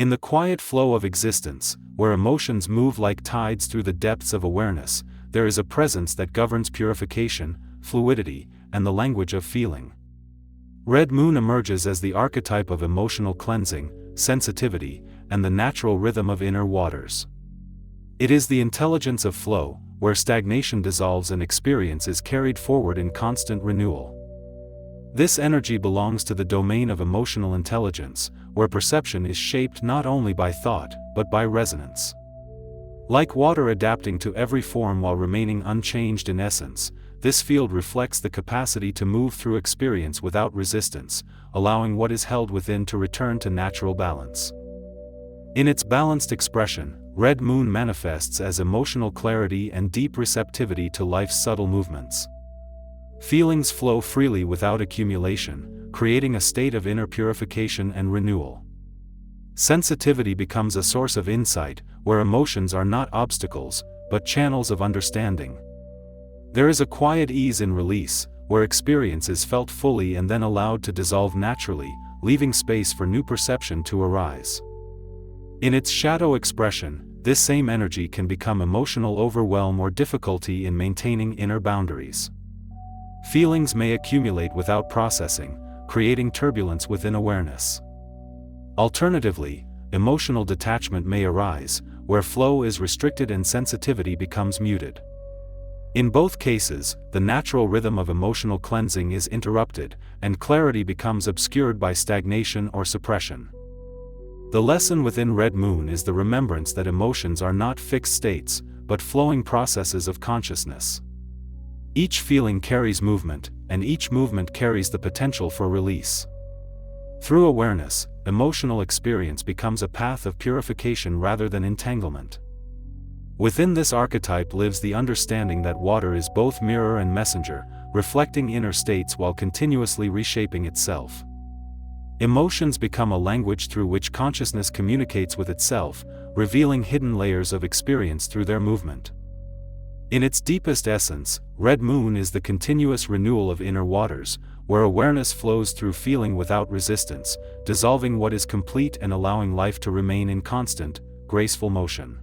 In the quiet flow of existence, where emotions move like tides through the depths of awareness, there is a presence that governs purification, fluidity, and the language of feeling. Red Moon emerges as the archetype of emotional cleansing, sensitivity, and the natural rhythm of inner waters. It is the intelligence of flow, where stagnation dissolves and experience is carried forward in constant renewal. This energy belongs to the domain of emotional intelligence, where perception is shaped not only by thought, but by resonance. Like water adapting to every form while remaining unchanged in essence, this field reflects the capacity to move through experience without resistance, allowing what is held within to return to natural balance. In its balanced expression, Red Moon manifests as emotional clarity and deep receptivity to life's subtle movements. Feelings flow freely without accumulation, creating a state of inner purification and renewal. Sensitivity becomes a source of insight, where emotions are not obstacles, but channels of understanding. There is a quiet ease in release, where experience is felt fully and then allowed to dissolve naturally, leaving space for new perception to arise. In its shadow expression, this same energy can become emotional overwhelm or difficulty in maintaining inner boundaries. Feelings may accumulate without processing, creating turbulence within awareness. Alternatively, emotional detachment may arise, where flow is restricted and sensitivity becomes muted. In both cases, the natural rhythm of emotional cleansing is interrupted, and clarity becomes obscured by stagnation or suppression. The lesson within Red Moon is the remembrance that emotions are not fixed states, but flowing processes of consciousness. Each feeling carries movement, and each movement carries the potential for release. Through awareness, emotional experience becomes a path of purification rather than entanglement. Within this archetype lives the understanding that water is both mirror and messenger, reflecting inner states while continuously reshaping itself. Emotions become a language through which consciousness communicates with itself, revealing hidden layers of experience through their movement. In its deepest essence, Red Moon is the continuous renewal of inner waters, where awareness flows through feeling without resistance, dissolving what is complete and allowing life to remain in constant, graceful motion.